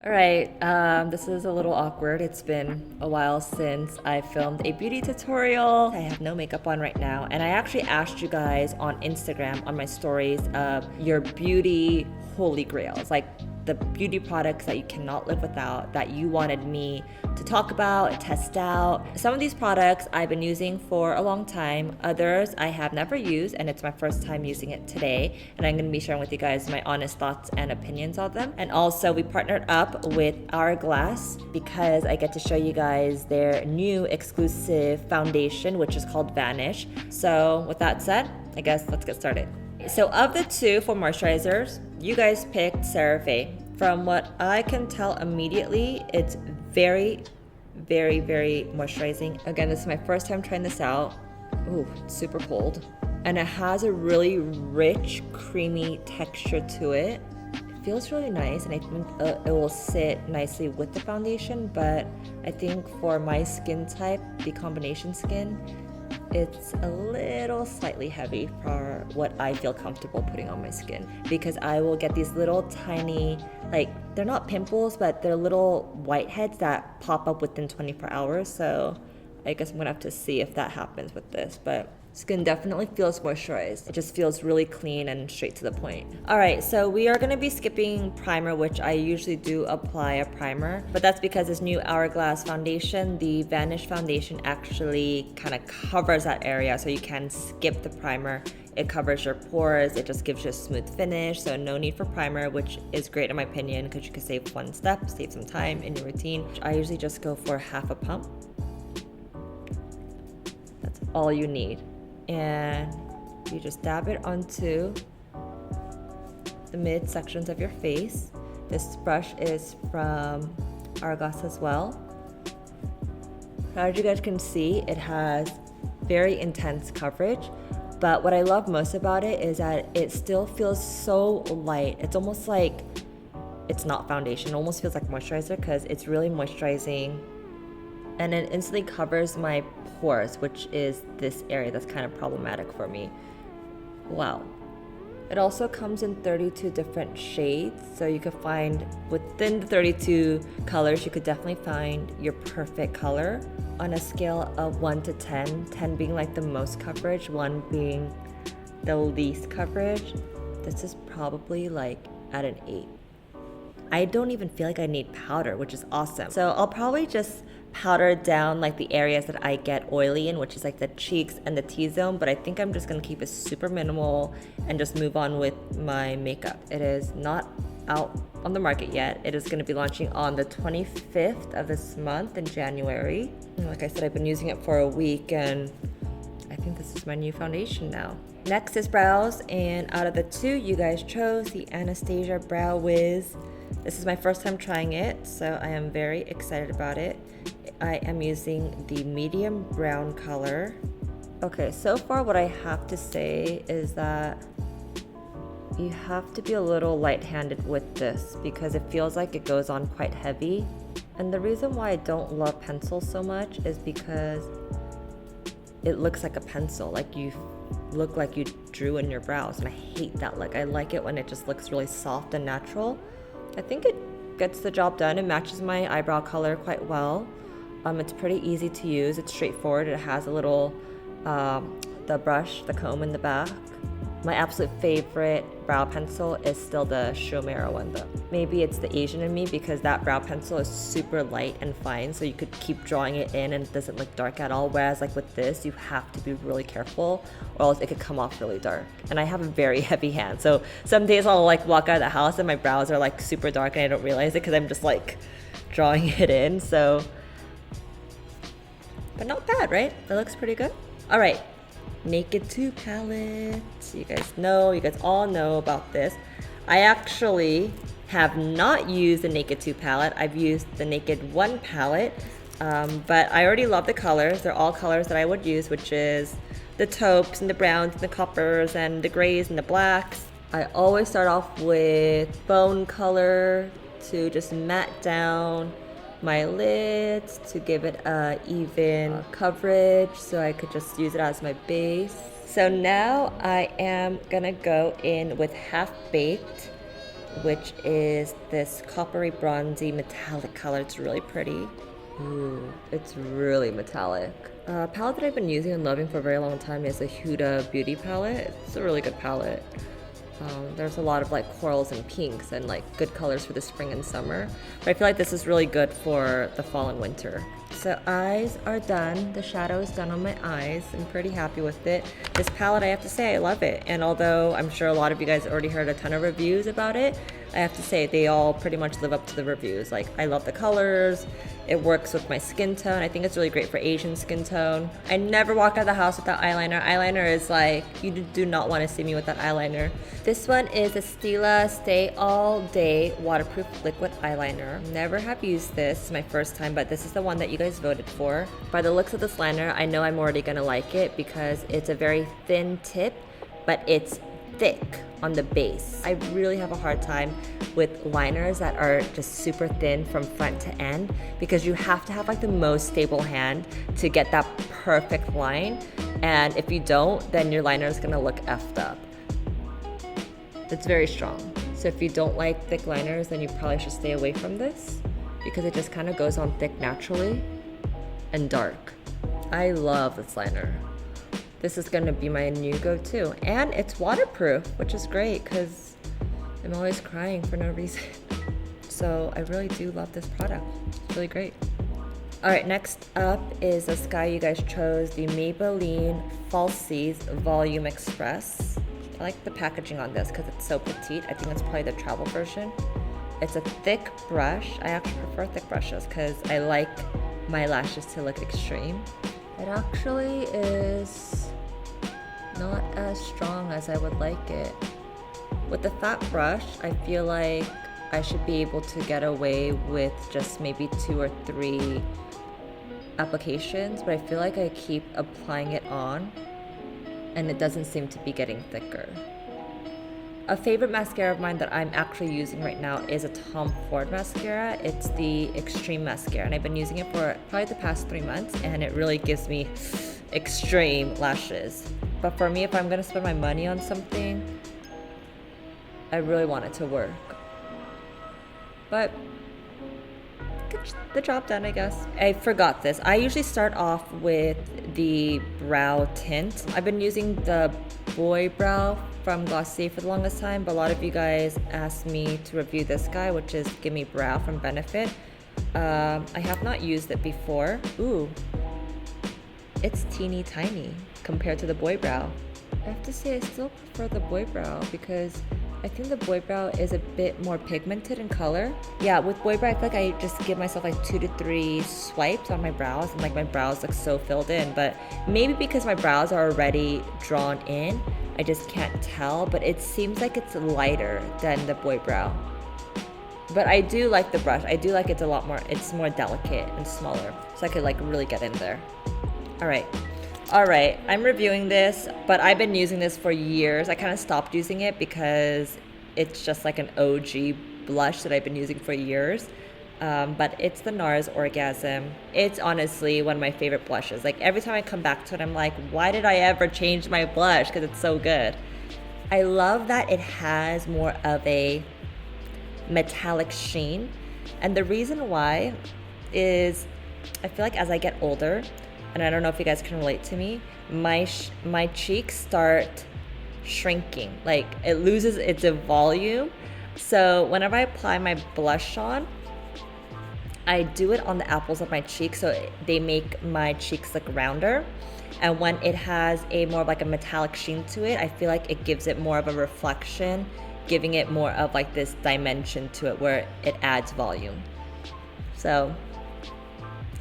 All right, this is a little awkward. It's been a while since I filmed a beauty tutorial. I have no makeup on right now, and I actually asked you guys on Instagram on my stories of your beauty holy grails, like the beauty products that you cannot live without that you wanted me to talk about, test out. Some of these products I've been using for a long time. Others I have never used, and it's my first time using it today. And I'm gonna be sharing with you guys my honest thoughts and opinions on them. And also, we partnered up with Hourglass because I get to show you guys their new exclusive foundation, which is called Vanish. So with that said, I guess let's get started. So of the two for moisturizers, you guys picked CeraVe. From what I can tell immediately, it's very, very moisturizing. Again, this is my first time trying this out. Ooh, it's super cold. And it has a really rich, creamy texture to it. It feels really nice, and I think it will sit nicely with the foundation, but I think for my skin type, the combination skin, it's a little slightly heavy for what I feel comfortable putting on my skin, because I will get these little tiny, like, they're not pimples, but they're little whiteheads that pop up within 24 hours. So I guess I'm gonna have to see if that happens with this, but skin definitely feels moisturized. It just feels really clean and straight to the point. All right, so we are gonna be skipping primer, which I usually do apply a primer, but that's because this new Hourglass foundation, the Vanish foundation, actually kind of covers that area, so you can skip the primer. It covers your pores, it just gives you a smooth finish, so no need for primer, which is great in my opinion, because you can save one step, save some time in your routine. I usually just go for half a pump. That's all you need. And you just dab it onto the mid sections of your face. This brush is from Hourglass as well. As you guys can see, it has very intense coverage, but what I love most about it is that it still feels so light. It's almost like it's not foundation. It almost feels like moisturizer because it's really moisturizing, and it instantly covers my pores, which is this area that's kind of problematic for me. Wow. It also comes in 32 different shades, so you could find within the 32 colors, you could definitely find your perfect color on a scale of 1 to 10, 10 being like the most coverage, 1 being the least coverage. This is probably like at an 8. I don't even feel like I need powder, which is awesome. So I'll probably just powder down like the areas that I get oily in, which is like the cheeks and the T-zone, but I think I'm just gonna keep it super minimal and just move on with my makeup. It is not out on the market yet. It is gonna be launching on the 25th of this month in January. And like I said, I've been using it for a week, and I think this is my new foundation now. Next is brows, and out of the two, you guys chose the Anastasia Brow Wiz. This is my first time trying it, so I am very excited about it. I am using the medium brown color. Okay, so far what I have to say is that you have to be a little light-handed with this because it feels like it goes on quite heavy. And the reason why I don't love pencils so much is because it looks like a pencil, like you look like you drew in your brows, and I hate that look. I like it when it just looks really soft and natural. I think it gets the job done. It matches my eyebrow color quite well. It's pretty easy to use. It's straightforward. It has a little, the brush, the comb in the back. My absolute favorite brow pencil is still the Shumero one though. Maybe it's the Asian in me because that brow pencil is super light and fine, so you could keep drawing it in and it doesn't look dark at all. Whereas like with this, you have to be really careful or else it could come off really dark. And I have a very heavy hand, so some days I'll like walk out of the house and my brows are like super dark and I don't realize it because I'm just like drawing it in. So, but not bad, right? It looks pretty good. All right. Naked 2 palette. You guys all know about this. I actually have not used the Naked 2 palette. I've used the Naked 1 palette, but I already love the colors. They're all colors that I would use, which is the taupes and the browns and the coppers and the grays and the blacks. I always start off with bone color to just matte down my lids to give it a even coverage so I could just use it as my base. So now I am gonna go in with Half Baked which is this coppery bronzy metallic color. It's really pretty. Ooh, it's really metallic. Palette that I've been using and loving for a very long time is the Huda Beauty palette. It's a really good palette. There's a lot of like corals and pinks and like good colors for the spring and summer. But I feel like this is really good for the fall and winter. So eyes are done. The shadow is done on my eyes. I'm pretty happy with it. This palette, I have to say, I love it. And although I'm sure a lot of you guys already heard a ton of reviews about it, I have to say they all pretty much live up to the reviews. Like, I love the colors. It works with my skin tone. I think it's really great for Asian skin tone. I never walk out of the house without eyeliner. Eyeliner is like, you do not want to see me without eyeliner. This one is a Stila Stay All Day Waterproof Liquid Eyeliner. Never have used this. It's my first time, but this is the one that you guys voted for. By the looks of this liner, I know I'm already gonna like it because it's a very thin tip, but it's thick on the base. I really have a hard time with liners that are just super thin from front to end because you have to have like the most stable hand to get that perfect line. And if you don't, then your liner is gonna look effed up. It's very strong. So if you don't like thick liners, then you probably should stay away from this because it just kind of goes on thick naturally and dark. I love this liner. This is gonna be my new go-to. And it's waterproof, which is great because I'm always crying for no reason. So I really do love this product. It's really great. All right, next up is this guy you guys chose, the Maybelline Falsies Volume Express. I like the packaging on this because it's so petite. I think it's probably the travel version. It's a thick brush. I actually prefer thick brushes because I like my lashes to look extreme. It actually is not as strong as I would like it. With the fat brush, I feel like I should be able to get away with just maybe 2 or 3 applications, but I feel like I keep applying it on and it doesn't seem to be getting thicker. A favorite mascara of mine that I'm actually using right now is a Tom Ford mascara. It's the Extreme Mascara, and I've been using it for probably the past 3 months, and it really gives me extreme lashes. But for me, if I'm gonna spend my money on something, I really want it to work. But get the job done, I guess. I forgot this. I usually start off with the brow tint. I've been using the Boy Brow from Glossier for the longest time, but a lot of you guys asked me to review this guy, which is Gimme Brow from Benefit. I have not used it before. Ooh, it's teeny tiny compared to the Boy Brow. I have to say I still prefer the Boy Brow because I think the Boy Brow is a bit more pigmented in color. Yeah, with Boy Brow, I feel like I just give myself like 2 to 3 swipes on my brows and like my brows look so filled in. But maybe because my brows are already drawn in, I just can't tell, but it seems like it's lighter than the Boy Brow. But I do like the brush. I do like it's a lot more, it's more delicate and smaller, so I could like really get in there. All right, I'm reviewing this, but I've been using this for years. I kind of stopped using it because it's just like an OG blush that I've been using for years. But it's the NARS Orgasm. It's honestly one of my favorite blushes. Like every time I come back to it, I'm like, why did I ever change my blush? Because it's so good. I love that it has more of a metallic sheen. And the reason why is I feel like as I get older, and I don't know if you guys can relate to me, my cheeks start shrinking. Like it loses its volume. So whenever I apply my blush on, I do it on the apples of my cheeks so they make my cheeks look rounder. And when it has a more of like a metallic sheen to it, I feel like it gives it more of a reflection, giving it more of like this dimension to it where it adds volume. So,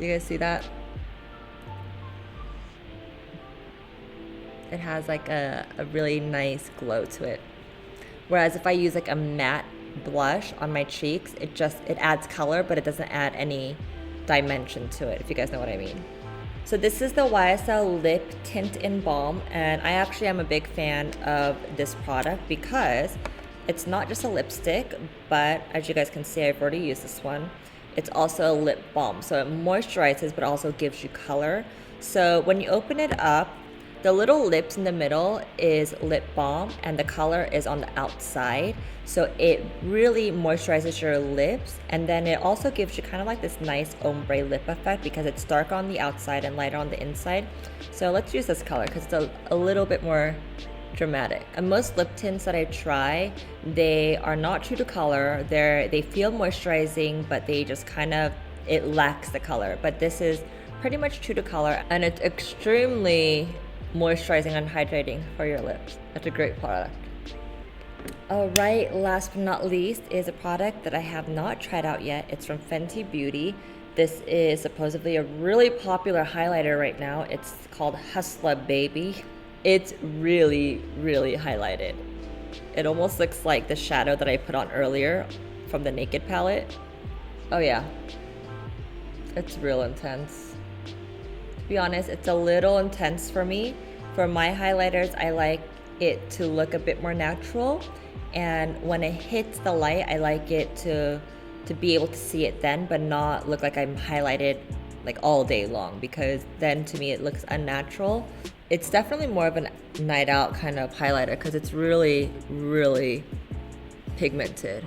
you guys see that? It has like a really nice glow to it. Whereas if I use like a matte blush on my cheeks, it adds color, but it doesn't add any dimension to it, if you guys know what I mean. So this is the YSL Lip Tint in Balm, and I actually am a big fan of this product because it's not just a lipstick, but as you guys can see, I've already used this one. It's also a lip balm, so it moisturizes but also gives you color. So when you open it up, The little lips in the middle is lip balm and the color is on the outside. So it really moisturizes your lips, and then it also gives you kind of like this nice ombre lip effect because it's darker on the outside and lighter on the inside. So let's use this color because it's a little bit more dramatic. And most lip tints that I try, they are not true to color. They feel moisturizing, but they just kind of, it lacks the color. But this is pretty much true to color, and it's extremely moisturizing and hydrating for your lips. It's a great product. Alright, last but not least is a product that I have not tried out yet. It's from Fenty Beauty. This is supposedly a really popular highlighter right now. It's called Hustler Baby. It's really, really highlighted. It almost looks like the shadow that I put on earlier from the Naked palette. Oh yeah, it's real intense. To be honest, it's a little intense for me. For my highlighters, I like it to look a bit more natural, and when it hits the light, I like it to be able to see it then, but not look like I'm highlighted like all day long, because then to me it looks unnatural. It's definitely more of a night out kind of highlighter because it's really, really pigmented.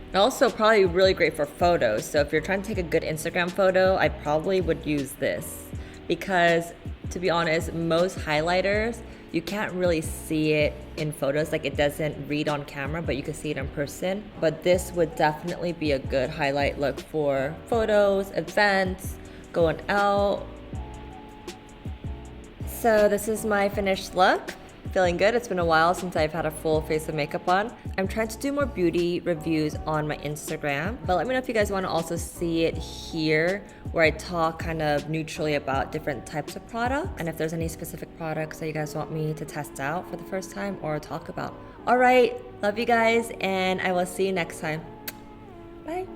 And also probably really great for photos. So if you're trying to take a good Instagram photo, I probably would use this, because to be honest, most highlighters, you can't really see it in photos, like it doesn't read on camera, but you can see it in person. But this would definitely be a good highlight look for photos, events, going out. So this is my finished look. Feeling good. It's been a while since I've had a full face of makeup on. I'm trying to do more beauty reviews on my Instagram, but let me know if you guys want to also see it here, where I talk kind of neutrally about different types of products, and if there's any specific products that you guys want me to test out for the first time or talk about. All right, love you guys, and I will see you next time. Bye.